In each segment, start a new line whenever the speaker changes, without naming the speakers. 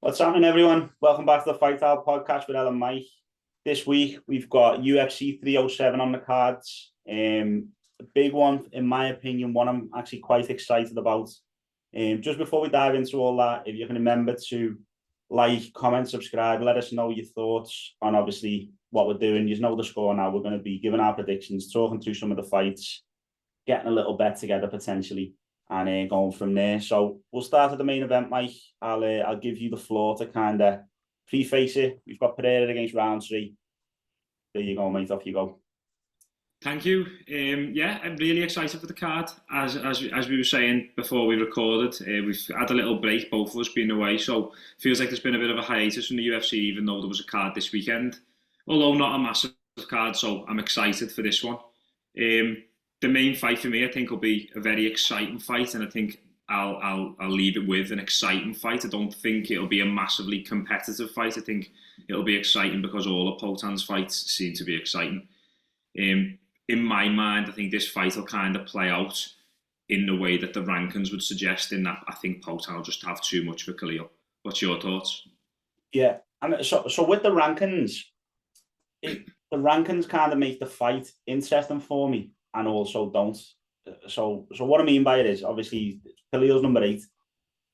What's happening, everyone? Welcome back to the Fight Out podcast with Ellen Mike. This week, we've got UFC 307 on the cards. A big one, in my opinion, one I'm actually quite excited about. Just before we dive into all that, if you can remember to like, comment, subscribe, let us know your thoughts on obviously what we're doing. You know the score now. We're going to be giving our predictions, talking through some of the fights, getting a little bet together potentially, and going from there. So we'll start at the main event, Mike. I'll give you the floor to kind of preface it. We've got Pereira against Rountree. There you go, mate. Off you go.
Thank you. Yeah, I'm really excited for the card. As we were saying before we recorded, we've had a little break, both of us being away, so it feels like there's been a bit of a hiatus from the UFC, even though there was a card this weekend. Although not a massive card, so I'm excited for this one. The main fight for me, I think, will be a very exciting fight, and I think I'll leave it with an exciting fight. I don't think it'll be a massively competitive fight. I think it'll be exciting because all of Potan's fights seem to be exciting. In my mind, I think this fight will kind of play out in the way that the rankings would suggest, in that I think Potan will just have too much for Khalil. What's your thoughts?
Yeah, so with the rankings, the rankings kind of make the fight interesting for me, and also don't. So what I mean by it is, obviously, Khalil's number 8,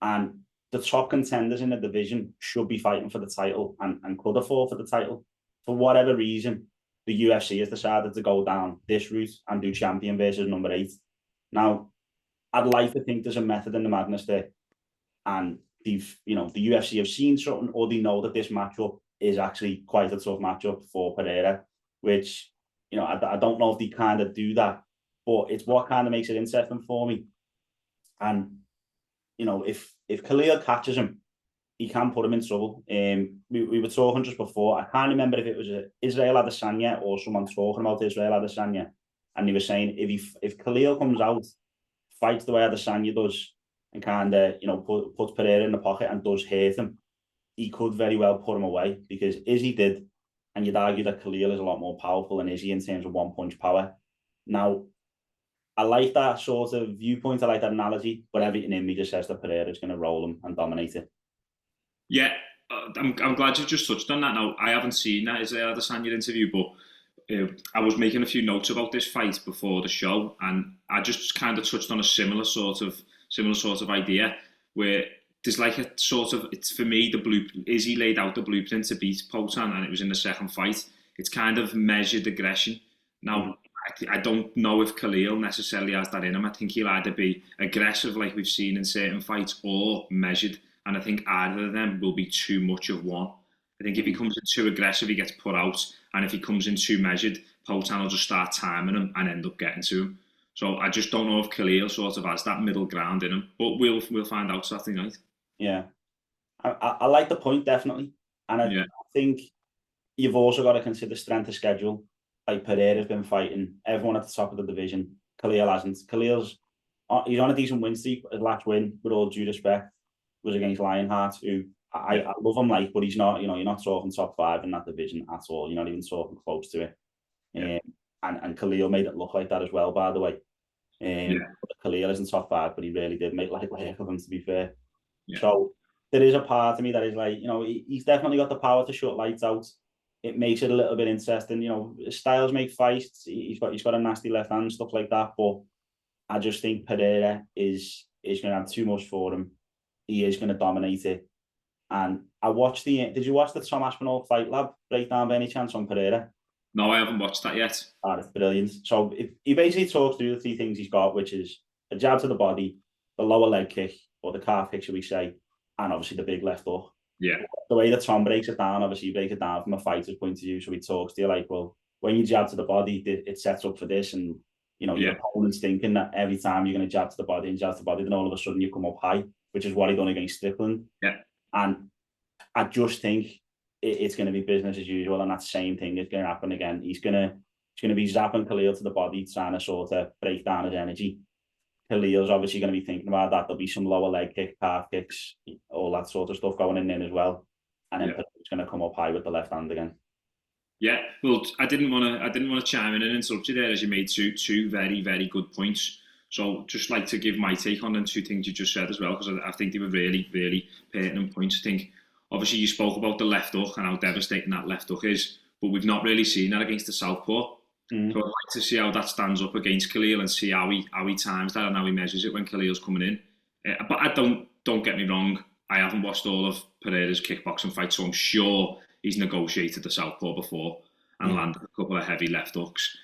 and the top contenders in the division should be fighting for the title and could afford for the title. For whatever reason, the UFC has decided to go down this route and do champion versus number 8. Now, I'd like to think there's a method in the madness there, and the UFC have seen something, or they know that this matchup is actually quite a tough matchup for Pereira, which, I don't know if they kind of do that, but it's what kind of makes it interesting for me. And, if Khalil catches him, he can put him in trouble. We were talking just before, I can't remember if it was Israel Adesanya or someone talking about Israel Adesanya, and he was saying if Khalil comes out, fights the way Adesanya does, and kind of, puts Pereira in the pocket and does hurt him, he could very well put him away, because Izzy did, and you'd argue that Khalil is a lot more powerful than Izzy in terms of one-punch power. Now, I like that sort of viewpoint, I like that analogy, but everything in me just says that Pereira is going to roll him and dominate it.
Yeah, I'm glad you just touched on that. Now, I haven't seen that Israel Adesanya interview, but I was making a few notes about this fight before the show, and I just kind of touched on a similar sort of idea, where there's like a sort of, it's for me, the blueprint. Izzy laid out the blueprint to beat Potan, and it was in the second fight. It's kind of measured aggression. Now, I don't know if Khalil necessarily has that in him. I think he'll either be aggressive, like we've seen in certain fights, or measured. And I think either of them will be too much of one. I think if he comes in too aggressive, he gets put out. And if he comes in too measured, Potan will just start timing him and end up getting to him. So I just don't know if Khalil sort of has that middle ground in him. But we'll find out Saturday night.
Yeah. I like the point, definitely. And I think you've also got to consider strength of schedule. Like, Pereira's been fighting everyone at the top of the division. Khalil hasn't. He's on a decent win streak. His last win, with all due respect, was against Lionheart, who I love him, but he's not, you're not talking top 5 in that division at all. You're not even talking close to it. Yeah. And Khalil made it look like that as well, by the way. Khalil isn't top 5, but he really did make light of him, to be fair. Yeah. So there is a part of me that is like, he's definitely got the power to shut lights out. It makes it a little bit interesting. Styles make fights. He's got a nasty left hand, stuff like that. But I just think Pereira is going to have too much for him. He is going to dominate it. And I watched did you watch the Tom Aspinall Fight Lab breakdown by any chance on Pereira?
No, I haven't watched that yet.
It's brilliant. So he basically talks through the 3 things he's got, which is a jab to the body, the lower leg kick, or the calf kick, should we say, and obviously the big left hook.
Yeah.
The way that Tom breaks it down, obviously you break it down from a fighter's point of view. So he talks to you like, well, when you jab to the body, it sets up for this, and your opponent's thinking that every time you're going to jab to the body, then all of a sudden you come up high, which is what he done against Strickland.
Yeah.
And I just think it's going to be business as usual, and that same thing is going to happen again. He's going to be zapping Khalil to the body, trying to sort of break down his energy. Khalil's obviously going to be thinking about that. There'll be some lower leg kick, calf kicks, all that sort of stuff going in there as well. And then Khalil's going to come up high with the left hand again.
Yeah, well, I didn't want to chime in and interrupt you there, as you made two very, very good points. So just like to give my take on the 2 things you just said as well, because I think they were really, really pertinent points. I think Obviously, you spoke about the left hook and how devastating that left hook is, but we've not really seen that against the southpaw. So I'd like to see how that stands up against Khalil and see how he times that and how he measures it when Khalil's coming in. But I don't get me wrong, I haven't watched all of Pereira's kickboxing fights, so I'm sure he's negotiated the southpaw before and landed a couple of heavy left hooks.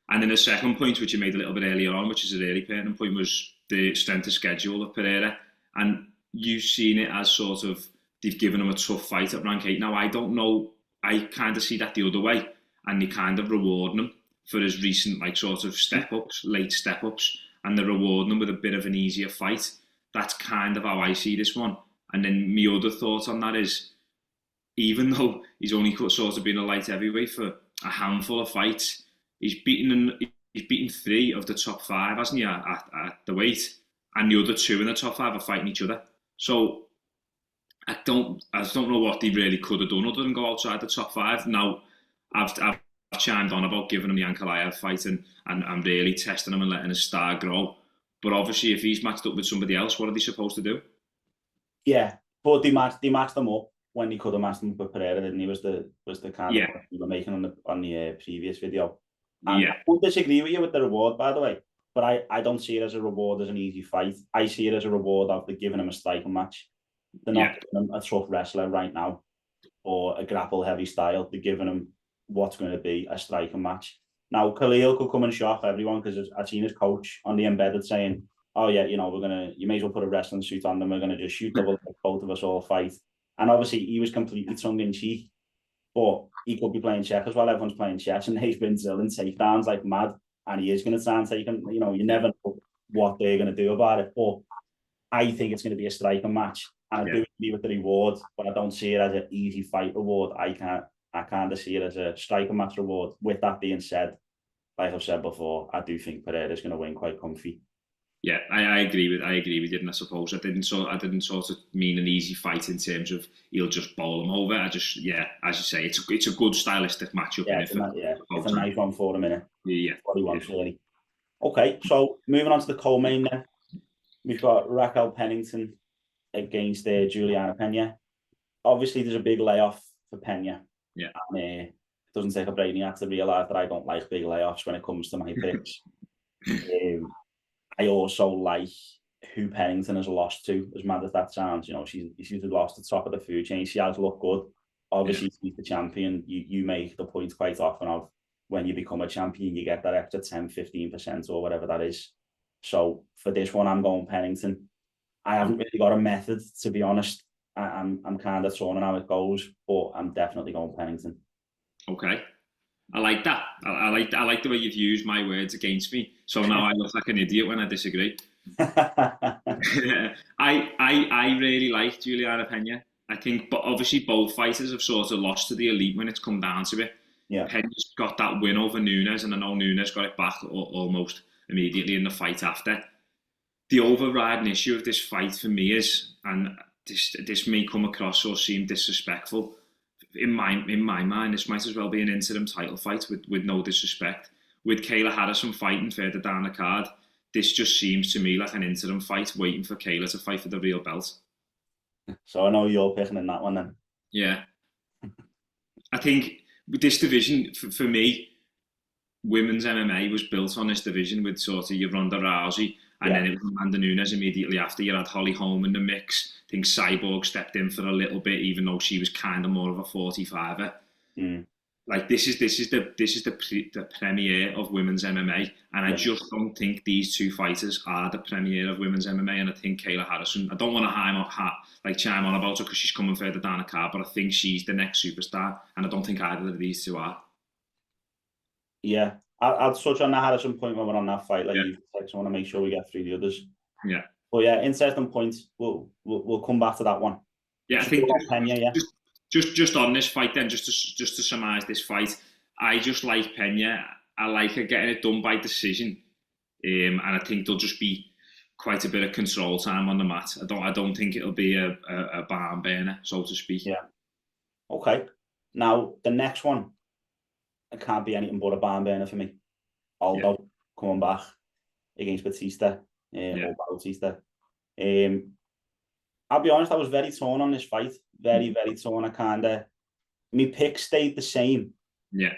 And then the second point, which you made a little bit earlier on, which is a really pertinent point, was the strength of schedule of Pereira. And you've seen it as sort of, they've given him a tough fight at rank 8. Now, I don't know, I kind of see that the other way, and they kind of rewarding him for his recent, like, sort of step-ups, late step-ups, and they're rewarding him with a bit of an easier fight. That's kind of how I see this one. And then my other thought on that is, even though he's only sort of been a light heavyweight for a handful of fights, he's beaten 3 of the top 5, hasn't he, at the weight, and the other 2 in the top 5 are fighting each other. So I don't know what they really could have done other than go outside the top 5. Now, I've chimed on about giving him the Ankalaev fight and really testing him and letting his star grow. But obviously, if he's matched up with somebody else, what are they supposed to do?
Yeah, but they matched them up when he could have matched them up with Pereira, didn't he? Was the kind of point we were making on the previous video. And I won't disagree with you with the reward, by the way, but I don't see it as a reward as an easy fight. I see it as a reward of the giving him a striking match. They're not giving him a tough wrestler right now or a grapple heavy style. They're giving him what's going to be a striking match. Now, Khalil could come and shock everyone because I've seen his coach on the embedded saying, oh yeah, you may as well put a wrestling suit on them. We're going to just shoot double both of us all fight. And obviously he was completely tongue in cheek, but he could be playing checkers as well. Everyone's playing chess and he's been drilling takedowns like mad. And he is going to try and take him. You never know what they're going to do about it. But I think it's going to be a striking match. And I do agree with the reward, but I don't see it as an easy fight reward. I kind of see it as a striking match reward. With that being said, like I've said before, I do think Pereira's going to win quite comfy.
Yeah, I agree with you, and I suppose I didn't sort of mean an easy fight in terms of he'll just bowl him over. I just, as you say, it's a good stylistic matchup.
Yeah, it's a nice one for him, innit?
Yeah,
what he wants really. Okay, so moving on to the co-main then, we've got Raquel Pennington against Juliana Pena. Obviously, there's a big layoff for Pena.
Yeah,
and it doesn't take a brainiac to realise that I don't like big layoffs when it comes to my picks. I also like who Pennington has lost to, as mad as that sounds. She's lost the top of the food chain. She has looked good. Obviously, she's the champion. You make the point quite often of when you become a champion, you get that extra 10-15% or whatever that is. So for this one, I'm going Pennington. I haven't really got a method, to be honest. I'm kind of torn on how it goes, but I'm definitely going Pennington.
Okay. I like that. I like the way you've used my words against me. So now I look like an idiot when I disagree. I really like Juliana Pena. I think, but obviously both fighters have sort of lost to the elite when it's come down to it.
Yeah.
Pena's got that win over Nunes, and I know Nunes got it back almost immediately in the fight after. The overriding issue of this fight for me is, and this may come across or seem disrespectful, in my mind, this might as well be an interim title fight with no disrespect. With Kayla Harrison fighting further down the card, this just seems to me like an interim fight waiting for Kayla to fight for the real belt.
So I know you're picking in that one then.
Yeah. I think with this division, for me, women's MMA was built on this division with sort of your Ronda Rousey, and then it was Amanda Nunes immediately after. You had Holly Holm in the mix. I think Cyborg stepped in for a little bit, even though she was kind of more of a 45er. Like this is the premiere of women's MMA, and I just don't think these two fighters are the premiere of women's MMA. And I think Kayla Harrison, I don't want to chime on about her because she's coming further down the card, but I think she's the next superstar, and I don't think either of these two are.
Yeah, I'll touch on the Harrison point when we're on that fight. You said, so I want to make sure we get through the others.
Yeah.
But yeah, interesting points. We'll come back to that one.
Yeah, I think just on this fight then, just to surmise this fight, I just like Pena. I like her getting it done by decision, and I think there'll just be quite a bit of control time on the mat. I don't think it'll be a barn burner, so to speak.
Yeah. Okay. Now the next one, it can't be anything but a barn burner for me. Aldo coming back against Batista or Bautista. I'll be honest, I was very torn on this fight. Very torn. My pick stayed the same.
Yeah.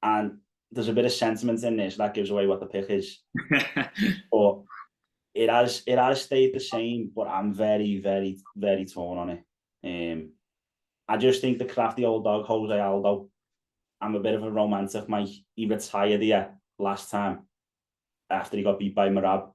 And there's a bit of sentiment in this that gives away what the pick is. But it has stayed the same, but I'm very torn on it. I just think the crafty old dog, Jose Aldo, I'm a bit of a romantic, Mike. He retired here last time after he got beat by Marab.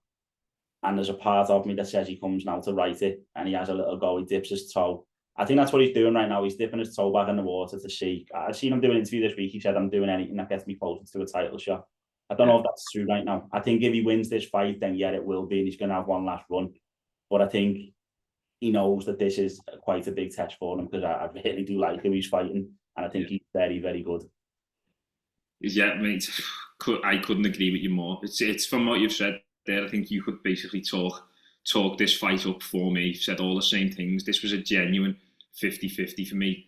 And there's a part of me that says he comes now to right it, and he has a little go, he dips his toe. I think that's what he's doing right now. He's dipping his toe back in the water to see. I've seen him do an interview this week. He said, I'm doing anything that gets me closer to a title shot. I don't know if that's true right now. I think if he wins this fight, then yeah, it will be, and he's going to have one last run. But I think he knows that this is quite a big test for him, because I really do like who he's fighting, and I think he's very good.
Yeah, mate, I couldn't agree with you more. It's from what you've said there. I think you could basically talk this fight up for me. You've said all the same things. This was a genuine 50-50 for me,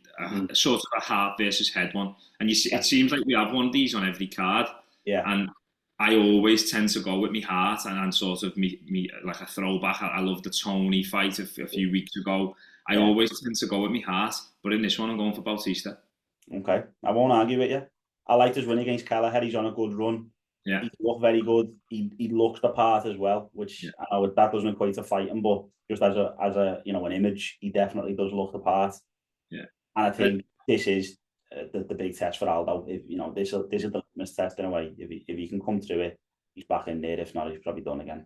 sort of a heart versus head one. And it seems like we have one of these on every card.
Yeah.
And I always tend to go with me heart and sort of me like a throwback. I love the Tony fight a few weeks ago. I always tend to go with me heart, but in this one I'm going for Bautista.
Okay, I won't argue with you. I liked his win against Kelleher. He's on a good run.
Yeah.
He looked very good. He looks the part as well, which I know that doesn't equate to fighting, but just as a an image, he definitely does look the part.
Yeah.
And I think this is the big test for Aldo. If this is the litmus test in a way. If he can come through it, he's back in there. If not, he's probably done again.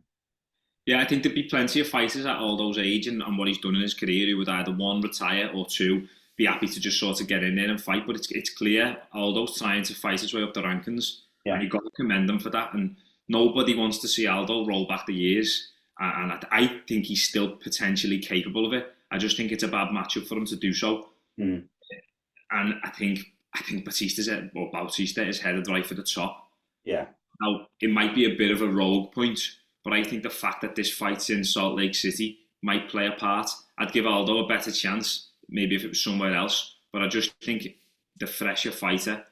Yeah, I think there'd be plenty of fighters at Aldo's age and what he's done in his career who would either one, retire, or two, be happy to just sort of get in there and fight. But it's clear Aldo's trying to fight his way up the rankings. Yeah. And you've got to commend him for that. And nobody wants to see Aldo roll back the years. And I think he's still potentially capable of it. I just think it's a bad matchup for him to do so. And I think Bautista is headed right for the top.
Yeah.
Now, it might be a bit of a rogue point, but I think the fact that this fight's in Salt Lake City might play a part. I'd give Aldo a better chance, maybe if it was somewhere else. But I just think the fresher fighter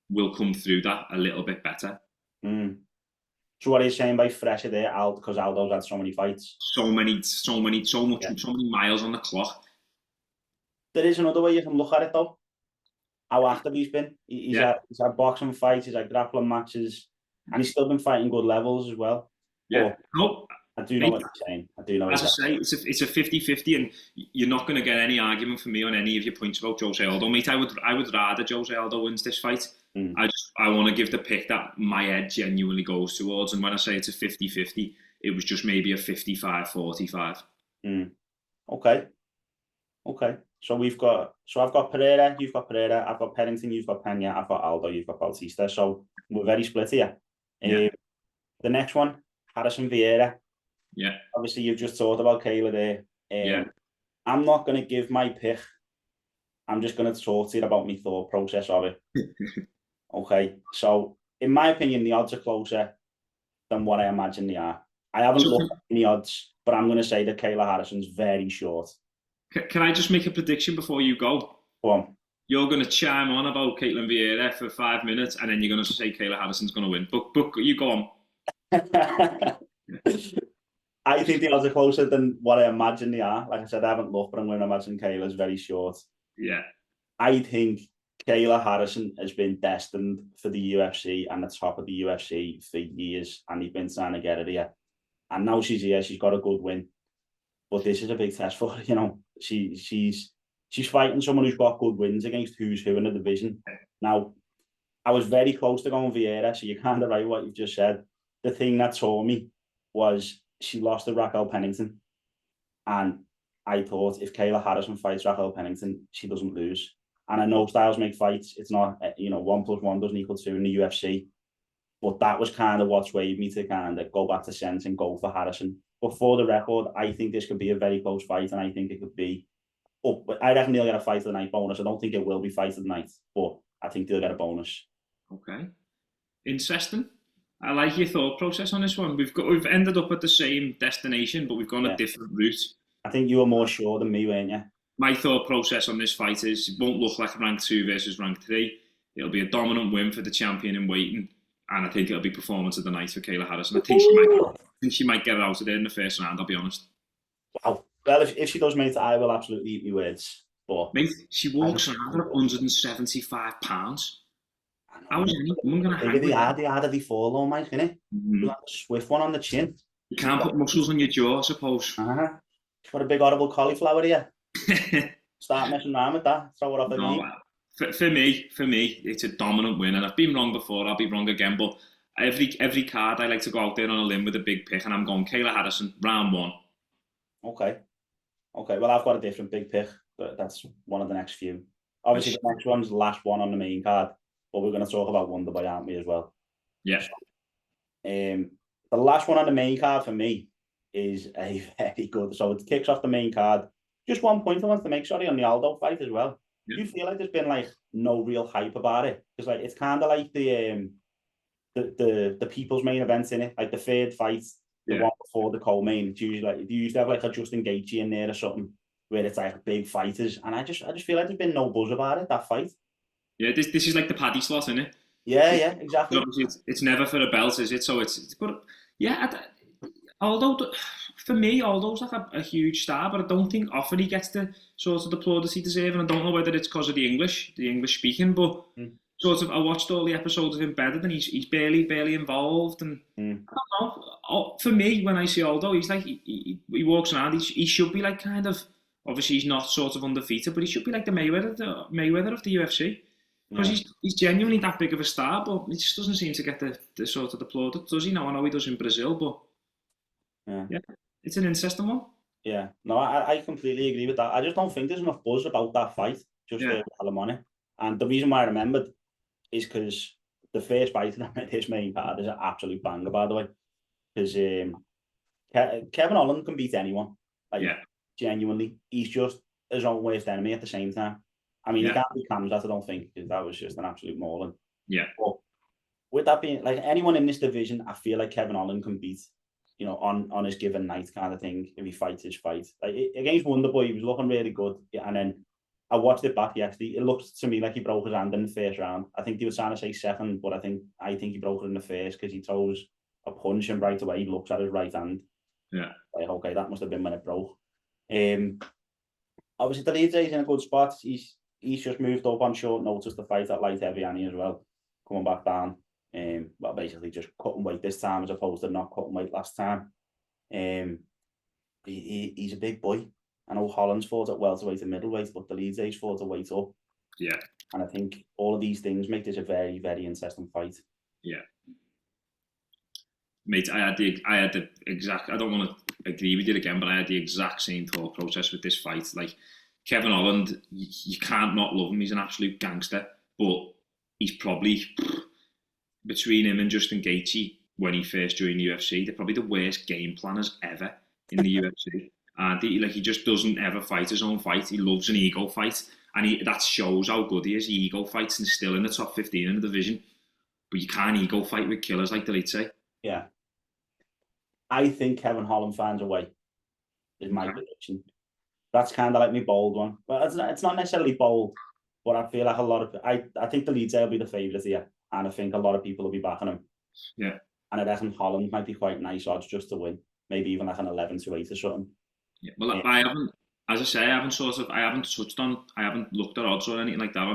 will come through that a little bit better.
So what are you saying by fresher there, Aldo? Because Aldo's had so many fights,
so many miles on the clock.
There is another way you can look at it though. How active he's been. He's had boxing fights, he's had grappling matches, and he's still been fighting good levels as well.
Yeah,
I do know what you're saying.
As I say, it's a 50-50, and you're not going to get any argument from me on any of your points about Jose Aldo, mate. I would rather Jose Aldo wins this fight. I want to give the pick that my head genuinely goes towards, and when I say it's a 50-50, it was just maybe a 55-45.
Okay. So I've got Pereira, you've got Pereira, I've got Pennington, you've got Pena, I've got Aldo, you've got Bautista. So we're very split here. The next one, Harrison Vieira.
Yeah.
Obviously, you've just talked about Kayla there. I'm not going to give my pick. I'm just going to talk to you about my thought process of it. Okay. So, in my opinion, the odds are closer than what I imagine they are. I haven't looked at any odds, but I'm going to say that Kayla Harrison's very short.
Can I just make a prediction before you go?
Go on.
You're going to chime on about Caitlin Vieira for 5 minutes, and then you're going to say Kayla Harrison's going to win. But you go on.
I think the odds are closer than what I imagine they are. Like I said, I haven't looked, but I'm going to imagine Kayla's very short.
Yeah.
I think Kayla Harrison has been destined for the UFC and the top of the UFC for years, and they've been trying to get her here. And now she's here, she's got a good win. But this is a big test for her, She's fighting someone who's got good wins against who's who in the division. Now, I was very close to going Vieira, so you're kind of right what you've just said. The thing that tore me was she lost to Raquel Pennington. And I thought if Kayla Harrison fights Raquel Pennington, she doesn't lose. And I know styles make fights. It's not, 1 + 1 doesn't equal 2 in the UFC. But that was kind of what swayed me to kind of go back to sense and go for Harrison. But for the record, I think this could be a very close fight, and I think it could be up. I reckon they'll get a fight of the night bonus. I don't think it will be fight of the night, but I think they'll get a bonus.
Okay. Interesting. I like your thought process on this one. We've ended up at the same destination, but we've gone a different route.
I think you were more sure than me, weren't you?
My thought process on this fight is it won't look like rank 2 versus rank 3. It'll be a dominant win for the champion in waiting, and I think it'll be performance of the night for Kayla Harrison. I think she might get it out of there in the first round, I'll be honest.
Wow. Well, if she does, mate, I will absolutely eat my words. But
Mate, she walks around at 175 pounds.
I know,
How is any woman going to hang with her?
the harder they fall, though, mate, innit?
Mm-hmm.
Like a swift one on the chin.
You can't put muscles on your jaw, I suppose.
She's got a big horrible cauliflower here. Start messing around with that. Throw it off
No,
again.
for me, it's a dominant win, and I've been wrong before. I'll be wrong again, but every card I like to go out there on a limb with a big pick, and I'm going Kayla Harrison, round 1.
Okay. Well, I've got a different big pick, but that's one of the next few. Obviously, the next one's the last one on the main card, but we're going to talk about Wonderboy, aren't we, as well?
Yeah.
So, the last one on the main card for me is a very good. So it kicks off the main card. Just 1 point I want to make, sorry, on the Aldo fight as well.
Yeah.
Do you feel like there's been like no real hype about it? Because like it's kind of like the people's main events in it, like the third fight, the one before the co-main. It's usually like you used to have like a Justin Gaethje in there or something, where it's like big fighters, and I just feel like there's been no buzz about it, that fight.
Yeah, this is like the paddy slot, isn't it?
Yeah, exactly.
Obviously, it's never for a belt, is it? So it's but yeah, Aldo, for me, Aldo's like a huge star, but I don't think often he gets the sort of the plaudits he deserves, and I don't know whether it's because of the English speaking, but sort of I watched all the episodes of him bedded, and he's barely involved, and I don't know. For me, when I see Aldo, he's like he walks around. He should be like kind of, obviously he's not sort of undefeated, but he should be like the Mayweather of the UFC. Because he's genuinely that big of a star, but he just doesn't seem to get the sort of the plaudit, does he? No, I know he does in Brazil, but yeah, it's an interesting one.
Yeah, no, I completely agree with that. I just don't think there's enough buzz about that fight, just for Alamone. And the reason why I remembered is because the first fight in this main card is an absolute banger, by the way. Because Kevin Holland can beat anyone. Like, genuinely. He's just his own worst enemy at the same time. I mean, he can't beat Kamzat, I don't think, because that was just an absolute mauling.
Yeah.
But with that being, like, anyone in this division, I feel like Kevin Holland can beat, you know, on his given night kind of thing, if he fights his fight. Like, against Wonderboy, he was looking really good. Yeah, and then I watched it back yesterday. It looked to me like he broke his hand in the first round. I think they were trying to say second, but I think he broke it in the first because he throws a punch and right away he looks at his right hand.
Yeah.
Like, okay, that must have been when it broke. Obviously, the lead is in a good spot. He's just moved up on short notice to fight at light heavy Annie as well, coming back down. Well, basically just cutting weight this time as opposed to not cutting weight last time. He's a big boy. I know Holland's fought at welterweight and middleweight, but the lead age fought at weight up.
Yeah.
And I think all of these things make this a very, very interesting fight.
Yeah. Mate, I had the exact, I don't want to agree with you again, but I had the exact same thought process with this fight. Like, Kevin Holland, you can't not love him. He's an absolute gangster, but he's probably, between him and Justin Gaethje, when he first joined the UFC, they're probably the worst game planners ever in the UFC. And he just doesn't ever fight his own fight. He loves an ego fight, and that shows how good he is. He ego fights and still in the top 15 in the division. But you can't ego fight with killers like Delite.
Yeah. I think Kevin Holland finds a way, is my prediction. That's kind of like my bold one. But it's not necessarily bold, but I feel like a lot of... I think Delite will be the favourite here, and I think a lot of people will be backing him.
Yeah.
And I reckon Holland might be quite nice odds just to win. Maybe even like an 11-8 or something.
Yeah, well, I haven't, as I say, I haven't looked at odds or anything like that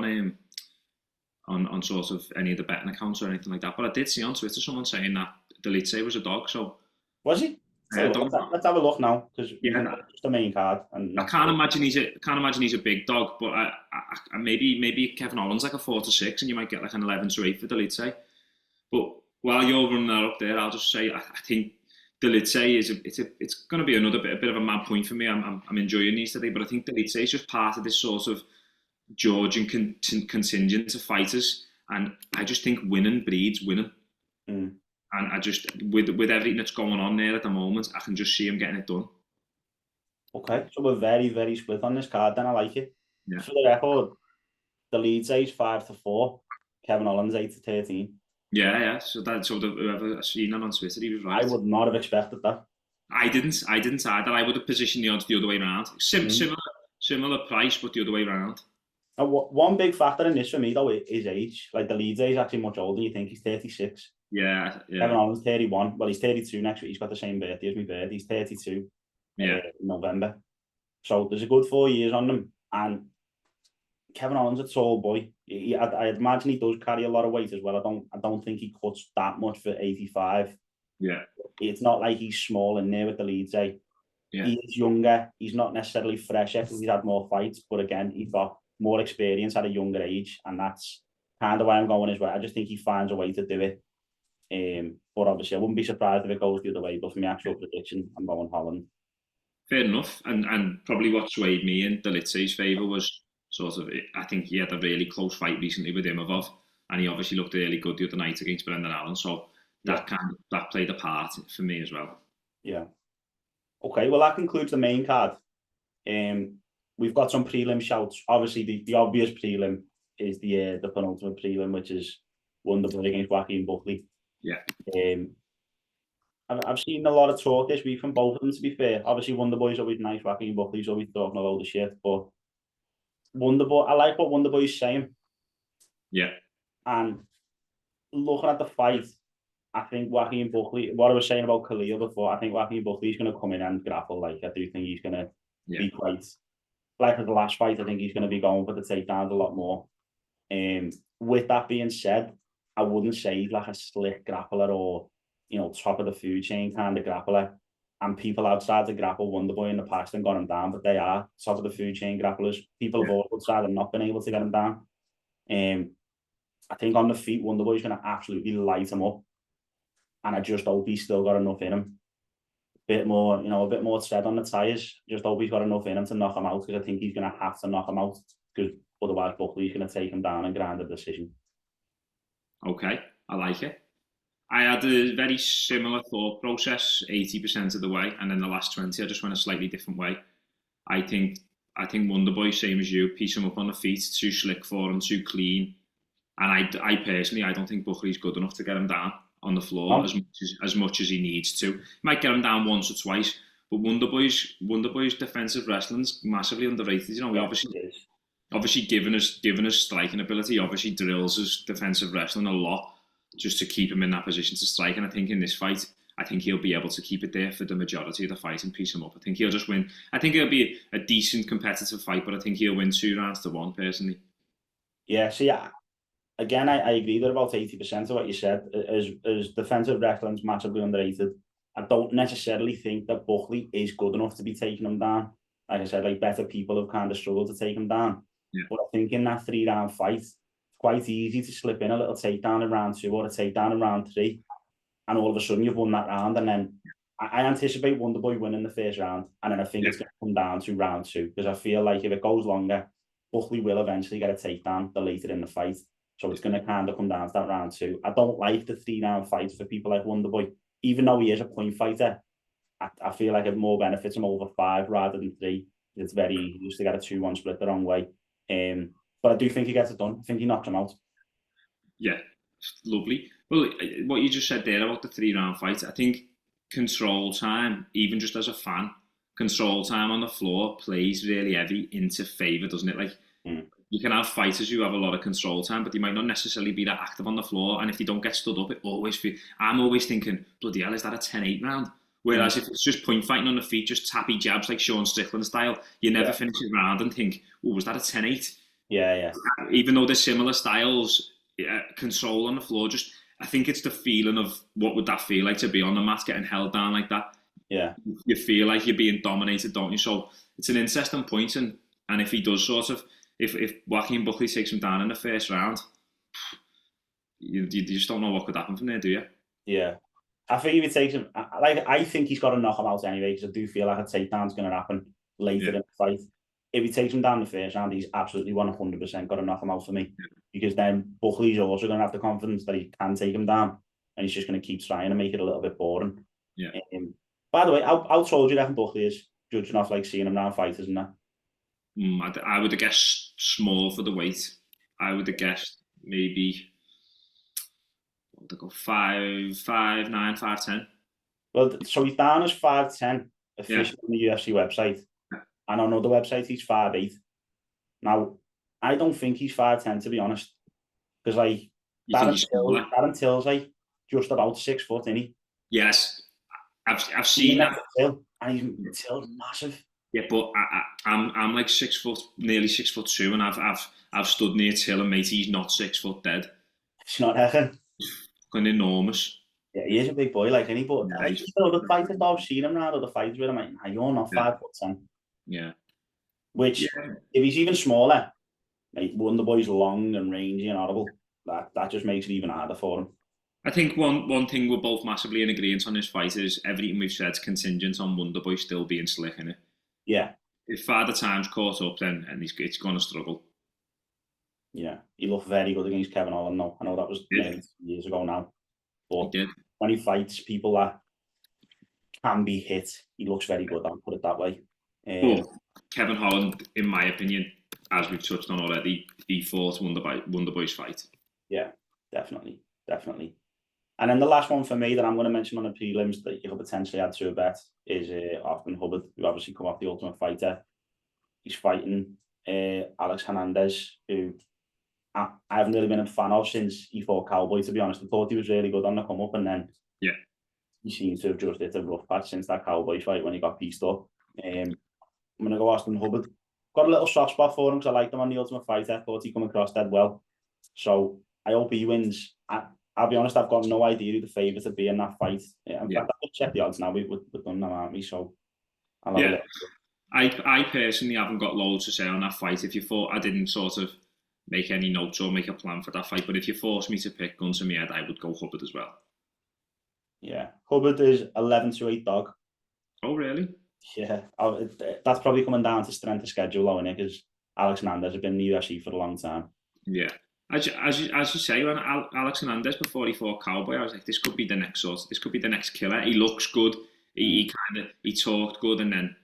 on sort of any of the betting accounts or anything like that. But I did see on Twitter someone saying that Delite was a dog. So
was he? Let's have a look now, because it's the main card. And
I can't imagine he's a big dog, but I maybe Kevin Holland's like a 4-6, and you might get like an 11-8 for Delite. But while you're running that up there, I'll just say I think Delite it's going to be a bit of a mad point for me. I'm enjoying these today, but I think Delite is just part of this sort of Georgian contingent of fighters, and I just think winning breeds winning. And I just, with everything that's going on there at the moment, I can just see him getting it done. Okay,
so we're very, very split on this card. Then I like it.
Yeah.
For the record, the lead's age 5-4, Kevin Holland's 8-13.
Yeah. So whoever seen that on Twitter, he was right.
I would not have expected that.
I didn't either. I would have positioned the odds the other way around. Similar price, but the other way around.
One big factor in this for me though is age. Like the lead's age actually much older. You think he's 36.
Yeah.
Kevin Holland's 31. Well, he's 32 next week. He's got the same birthday as me birthday. He's 32.
Yeah.
November. So there's a good 4 years on them. And Kevin Holland's a tall boy. I imagine he does carry a lot of weight as well. I don't think he cuts that much for 85.
Yeah.
It's not like he's small and near with the leads, eh?
Yeah.
He is younger. He's not necessarily fresher because he's had more fights. But again, he's got more experience at a younger age. And that's kind of why I'm going as well. I just think he finds a way to do it. But obviously, I wouldn't be surprised if it goes the other way. But for my actual prediction, I'm going Holland.
Fair enough. And probably what swayed me in Dalitse's favour was sort of, I think he had a really close fight recently with Imavov, and he obviously looked really good the other night against Brendan Allen. So that that played a part for me as well.
Yeah. Okay, well that concludes the main card. We've got some prelim shouts. Obviously, the obvious prelim is the penultimate prelim, which is Wonderboy against Joaquin Buckley.
Yeah.
I've seen a lot of talk this week from both of them, to be fair. Obviously, Wonderboy's always nice, Joaquin Buckley's always talking a load of shit, but Wonderboy, I like what Wonderboy's saying.
Yeah.
And looking at the fight, I think Joaquin Buckley, what I was saying about Khalil before, I think Joaquin Buckley's going to come in and grapple. Like, I do think he's going to be quite, like the last fight, I think he's going to be going for the takedowns a lot more. With that being said, I wouldn't say he's like a slick grappler or, top of the food chain kind of grappler. And people outside to grapple Wonderboy in the past and got him down, but they are top of the food chain grapplers. People have outside and not been able to get him down. I think on the feet, Wonderboy's going to absolutely light him up. And I just hope he's still got enough in him. A bit more tread on the tyres. Just hope he's got enough in him to knock him out, because I think he's going to have to knock him out, because otherwise Buckley's going to take him down and grind a decision.
Okay, I like it. I had a very similar thought process 80% of the way, and then the last 20 I just went a slightly different way. I think Wonderboy, same as you, piece him up on the feet, too slick for him, too clean. And I personally, I don't think Buckley's good enough to get him down on the floor as much as he needs to. He might get him down once or twice, but Wonderboy's defensive wrestling's massively underrated. He obviously given his striking ability, obviously drills his defensive wrestling a lot just to keep him in that position to strike. And I think in this fight, I think he'll be able to keep it there for the majority of the fight and piece him up. I think he'll just win. I think it'll be a decent competitive fight, but I think he'll win 2-1 personally.
Yeah, see, again, I agree that about 80% of what you said. As defensive wrestling's massively underrated. I don't necessarily think that Buckley is good enough to be taking him down. Like I said, like better people have kind of struggled to take him down.
Yeah.
But I think in that 3-round fight, it's quite easy to slip in a little takedown in round 2 or a takedown in round 3. And all of a sudden you've won that round. And then I anticipate Wonderboy winning the first round. And then I think it's going to come down to round 2. Because I feel like if it goes longer, Buckley will eventually get a takedown later in the fight. So it's going to kind of come down to that round 2. I don't like the 3-round fights for people like Wonderboy. Even though he is a point fighter, I feel like it more benefits him over 5 rather than 3. It's very easy to get a 2-1 split the wrong way. But I do think he gets it done. I think he knocks him out.
Yeah, lovely. Well, what you just said there about the 3-round fight, I think control time, even just as a fan, control time on the floor plays really heavy into favour, doesn't it? Like, you can have fighters who have a lot of control time, but they might not necessarily be that active on the floor. And if they don't get stood up, I'm always thinking, bloody hell, is that a 10-8 round? Whereas if it's just point fighting on the feet, just tappy jabs like Sean Strickland style, you never finish a round and think, oh, was that a 10-8?
Yeah.
Even though they're similar styles, control on the floor, I think it's the feeling of what would that feel like to be on the mat getting held down like that.
Yeah.
You feel like you're being dominated, don't you? So it's an interesting point, and if he does sort of, if Joaquin Buckley takes him down in the first round, you just don't know what could happen from there, do you?
Yeah. I think if he takes him, I think he's got to knock him out anyway, because I do feel like a takedown's going to happen later in the fight. If he takes him down the first round, he's absolutely 100% got to knock him out for me. Because then Buckley's also going to have the confidence that he can take him down, and he's just going to keep trying to make it a little bit boring.
Yeah.
By the way, how tall do you reckon Buckley is, judging off like seeing him round fighters and that?
I would have guessed small for the weight. I would have guessed maybe 5'9", 5'10".
Well, so he's down as 5'10", officially on the UFC website. And on other websites, he's 5'8". Now, I don't think he's 5'10", to be honest. Because, like, Darren Till's, like, just about 6 foot, isn't he?
Yes. I've seen that.
Till, and Till's massive.
Yeah, but I'm like 6 foot, nearly 6'2", and I've stood near Till and mate, he's not 6 foot dead.
It's not heckin'.
Fucking enormous.
Yeah, he is a big boy, like any. But
Yeah, he's,
the other fighters I've seen him now, the other fighters with him, like, nah, you're not
yeah,
5'10".
yeah,
Which,
yeah.
if he's even smaller, like Wonderboy's long and rangy and horrible. That just makes it even harder for him.
I think one thing we're both massively in agreement on this fight is everything we've said is contingent on Wonderboy still being slick in it.
Yeah,
If Father Time's caught up, then and it's going to struggle.
yeah. He looked very good against Kevin Holland, though. I know that was
Yeah,
nearly 2 years ago now.
he
But
did.
when he fights people that can be hit, he looks very good, I'll put it that way.
But Kevin Holland, in my opinion, as we've touched on already, he fought Wonderboy's fight.
Yeah, definitely. And then the last one for me that I'm going to mention on the prelims that you could potentially add to a bet is Osman Hubbard, who obviously come off the Ultimate Fighter. He's fighting Alex Hernandez, who I haven't really been a fan of since he fought Cowboy, to be honest. I thought he was really good on the come up, and then he seems to have just hit a rough patch since that Cowboy fight when he got pieced up. I'm going to go Osman Hubbard. Got a little soft spot for him because I liked him on the Ultimate Fighter. Thought he come across dead well. So I hope he wins. I'll be honest, I've got no idea who the favourite to be in that fight. In fact, I'll check the odds now. We've done them, aren't we? So I'll have a look.
I personally haven't got loads to say on that fight. If you thought I didn't sort of make any notes or make a plan for that fight, but if you forced me to pick gun to my head, I would go Hubbard as well.
Yeah, Hubbard is 11-8 dog.
Oh, really?
Yeah, that's probably coming down to strength of schedule, though, isn't it? Because Alex Hernandez has been in the UFC for a long time.
Yeah. As you say, when Alex Hernandez before he fought Cowboy, I was like, this could be the next killer. He looks good. He talked good, and then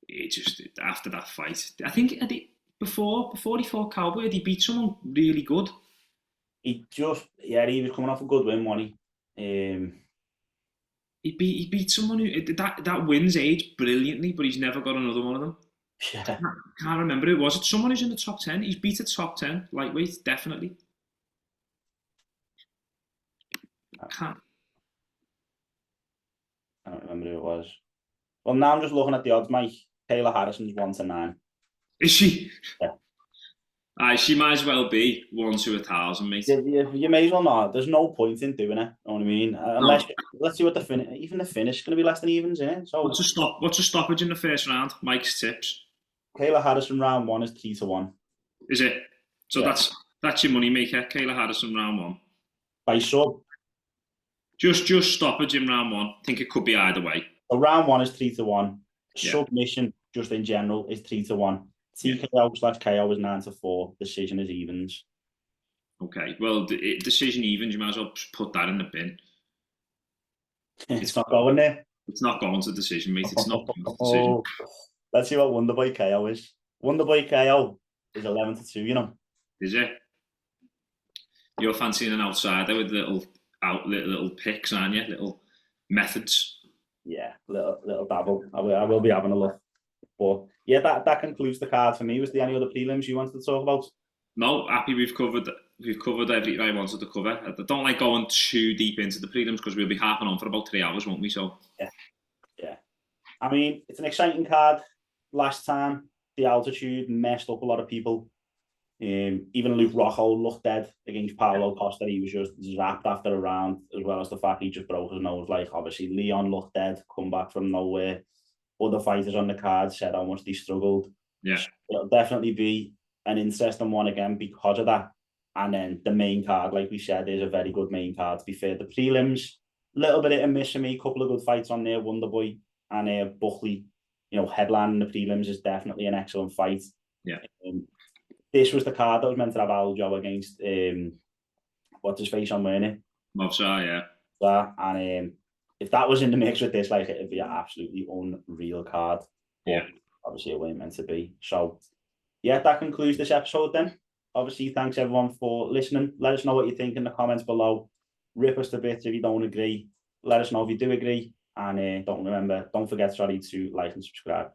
it just after that fight, I think before he fought Cowboy, had he beat someone really good?
He was coming off a good win, wasn't he?
He beat someone who that wins age brilliantly, but he's never got another one of them.
Yeah.
Can't remember who it was. It's someone who's in the top 10. He's beat a top 10 lightweight, definitely. I
don't remember who it was. Well, now I'm just looking at the odds, Mike. Kayla Harrison's 1-9.
Is she?
Yeah.
She might as well be 1 to 1,000, mate.
You may as well not. There's no point in doing it. You know what I mean? Unless let's see what the finish. Even the finish is going to be less than evens, isn't it? So
what's a stoppage in the first round? Mike's tips.
Kayla Harrison round 1 is 3-1.
Is it? So yeah. That's your money maker. Kayla Harrison round 1.
By sub.
Just stoppage in round 1. I think it could be either way.
So round 1 is 3-1. Yeah. Submission, just in general, is 3-1. TKO/KO is 9-4. Decision is evens.
Okay. Well, decision evens, you might as well put that in the bin.
It's not going there.
It's not going to decision, mate. It's not going to decision.
Let's see what Wonderboy KO is. Wonderboy KO is 11-2, you know.
Is it? You're fancying an outsider with little picks, aren't you? Little methods.
Yeah, little dabble. I will be having a look. But yeah, that concludes the card for me. Was there any other prelims you wanted to talk about?
No, happy we've covered everything I wanted to cover. I don't like going too deep into the prelims because we'll be harping on for about 3 hours, won't we? So
yeah. I mean, it's an exciting card. Last time, the altitude messed up a lot of people. Even Luke Rojo looked dead against Paulo Costa. He was just zapped after a round, as well as the fact he just broke his nose. Like, obviously, Leon looked dead, come back from nowhere. Other fighters on the card said how much they struggled.
Yeah.
So it'll definitely be an interesting one again because of that. And then the main card, like we said, is a very good main card. To be fair, the prelims, a little bit of a miss for me. Couple of good fights on there. Wonderboy and Buckley, headlining the prelims is definitely an excellent fight.
Yeah.
This was the card that was meant to have Aldo against what's his face on winning.
Movsar, yeah.
And if that was in the mix with this, like, it'd be an absolutely unreal card.
Yeah.
Obviously, it wasn't meant to be. So, yeah, that concludes this episode then. Obviously, thanks everyone for listening. Let us know what you think in the comments below. Rip us to bits if you don't agree. Let us know if you do agree. And don't forget to like and subscribe.